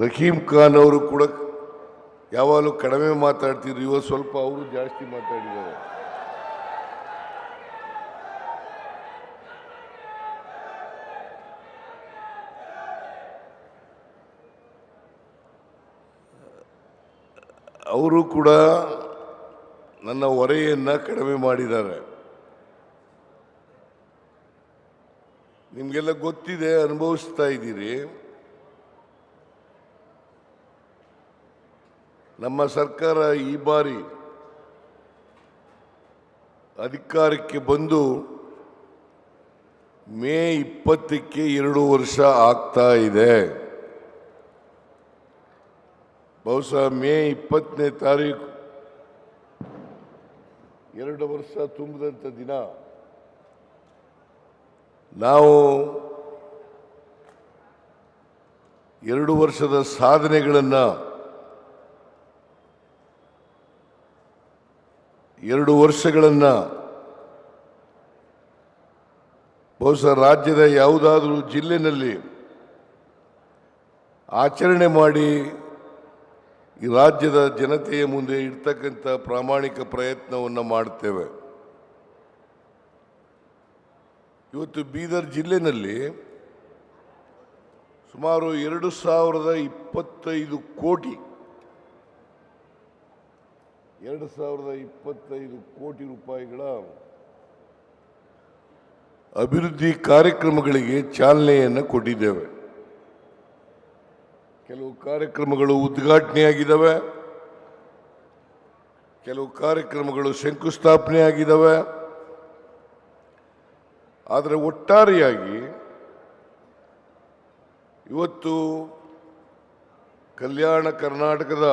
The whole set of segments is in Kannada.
ರಹೀಂ ಖಾನ್ ಅವರು ಕೂಡ ಯಾವಾಗಲೂ ಕಡಿಮೆ ಮಾತಾಡ್ತಿದ್ರು, ಇವತ್ತು ಸ್ವಲ್ಪ ಅವರು ಜಾಸ್ತಿ ಮಾತಾಡಿದ್ದಾರೆ. ಅವರು ಕೂಡ ನನ್ನ ಹೊರೆಯನ್ನ ಕಡಿಮೆ ಮಾಡಿದ್ದಾರೆ. ನಿಮಗೆಲ್ಲ ಗೊತ್ತಿದೆ, ಅನುಭವಿಸ್ತಾ ಇದ್ದೀರಿ. ನಮ್ಮ ಸರ್ಕಾರ ಈ ಬಾರಿ ಅಧಿಕಾರಕ್ಕೆ ಬಂದು ಮೇ 20ಕ್ಕೆ 2 ವರ್ಷ ಆಗ್ತಾ ಇದೆ. ಬಹುಶಃ ಮೇ 20ನೇ ತಾರೀಕು 2 ವರ್ಷ ತುಂಬಿದಂಥ ದಿನ. ನಾವು 2 ವರ್ಷದ ಸಾಧನೆಗಳನ್ನು 2 ವರ್ಷಗಳನ್ನು ಬಹುಶಃ ರಾಜ್ಯದ ಯಾವುದಾದ್ರೂ ಜಿಲ್ಲೆಯಲ್ಲಿ ಆಚರಣೆ ಮಾಡಿ ಈ ರಾಜ್ಯದ ಜನತೆಯ ಮುಂದೆ ಇಡ್ತಕ್ಕಂಥ ಪ್ರಾಮಾಣಿಕ ಪ್ರಯತ್ನವನ್ನು ಮಾಡ್ತೇವೆ. ಇವತ್ತು ಬೀದರ್ ಜಿಲ್ಲೆಯಲ್ಲಿ ಸುಮಾರು 2025 ಕೋಟಿ ರೂಪಾಯಿಗಳ ಅಭಿವೃದ್ಧಿ ಕಾರ್ಯಕ್ರಮಗಳಿಗೆ ಚಾಲನೆಯನ್ನು ಕೊಟ್ಟಿದ್ದೇವೆ. ಕೆಲವು ಕಾರ್ಯಕ್ರಮಗಳು ಉದ್ಘಾಟನೆಯಾಗಿದ್ದಾವೆ, ಕೆಲವು ಕಾರ್ಯಕ್ರಮಗಳು ಶಂಕುಸ್ಥಾಪನೆ ಆಗಿದ್ದಾವೆ. ಆದರೆ ಒಟ್ಟಾರೆಯಾಗಿ ಇವತ್ತು ಕಲ್ಯಾಣ ಕರ್ನಾಟಕದ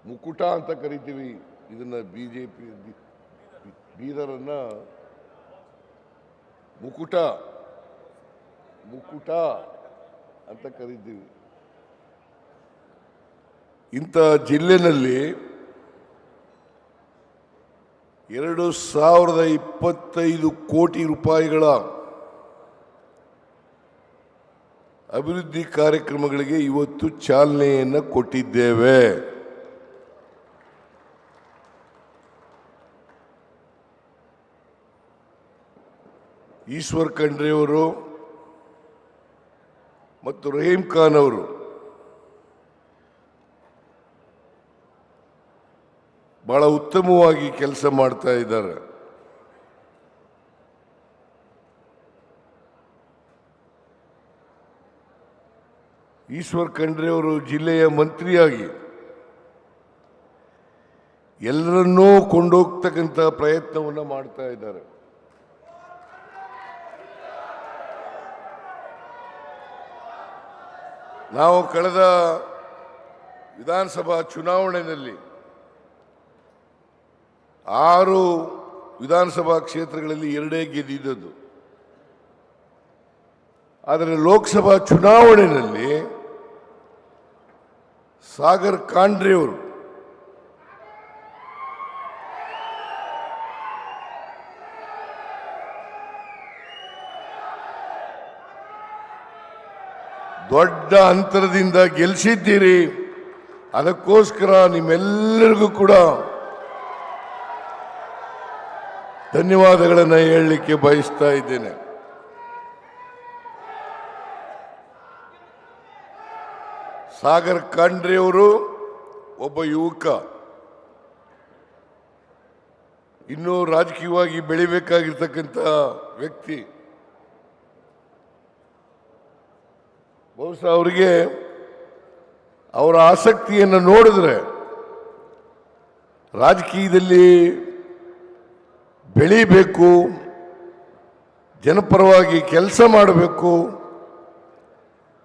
ಮುಕುಟ ಅಂತ ಕರಿತೀವಿ ಇದನ್ನ, ಬಿಜೆಪಿ ಬೀದರನ್ನ ಮುಕುಟ ಅಂತ ಕರಿತೀವಿ. ಇಂಥ ಜಿಲ್ಲೆಯಲ್ಲಿ 2025 ಕೋಟಿ ರೂಪಾಯಿಗಳ ಅಭಿವೃದ್ಧಿ ಕಾರ್ಯಕ್ರಮಗಳಿಗೆ ಇವತ್ತು ಚಾಲನೆಯನ್ನು ಕೊಟ್ಟಿದ್ದೇವೆ. ಈಶ್ವರ್ ಖಂಡ್ರೆ ಅವರು ಮತ್ತು ರಹೀಂ ಖಾನ್ ಅವರು ಬಹಳ ಉತ್ತಮವಾಗಿ ಕೆಲಸ ಮಾಡ್ತಾ ಇದ್ದಾರೆ. ಈಶ್ವರ್ ಖಂಡ್ರೆ ಅವರು ಜಿಲ್ಲೆಯ ಮಂತ್ರಿಯಾಗಿ ಎಲ್ಲರನ್ನೂ ಕೊಂಡೋಗ್ತಕ್ಕಂಥ ಪ್ರಯತ್ನವನ್ನು ಮಾಡ್ತಾ ಇದ್ದಾರೆ. ನಾವು ಕಳೆದ ವಿಧಾನಸಭಾ ಚುನಾವಣೆಯಲ್ಲಿ 6 ವಿಧಾನಸಭಾ ಕ್ಷೇತ್ರಗಳಲ್ಲಿ 2 ಗೆದ್ದಿದ್ದದ್ದು. ಆದರೆ ಲೋಕಸಭಾ ಚುನಾವಣೆಯಲ್ಲಿ ಸಾಗರ್ ಖಂಡ್ರೆ ಅವರು ದೊಡ್ಡ ಅಂತರದಿಂದ ಗೆಲ್ಲಿಸಿದ್ದೀರಿ. ಅದಕ್ಕೋಸ್ಕರ ನಿಮ್ಮೆಲ್ಲರಿಗೂ ಕೂಡ ಧನ್ಯವಾದಗಳನ್ನು ಹೇಳಲಿಕ್ಕೆ ಬಯಸ್ತಾ ಇದ್ದೇನೆ. ಸಾಗರ್ ಖಂಡ್ರೆ ಅವರು ಒಬ್ಬ ಯುವಕ, ಇನ್ನೂ ರಾಜಕೀಯವಾಗಿ ಬೆಳಿಬೇಕಾಗಿರ್ತಕ್ಕಂಥ ವ್ಯಕ್ತಿ. ಬಹುಶಃ ಅವರಿಗೆ ಅವರ ಆಸಕ್ತಿಯನ್ನು ನೋಡಿದ್ರೆ ರಾಜಕೀಯದಲ್ಲಿ ಬೆಳೀಬೇಕು, ಜನಪರವಾಗಿ ಕೆಲಸ ಮಾಡಬೇಕು,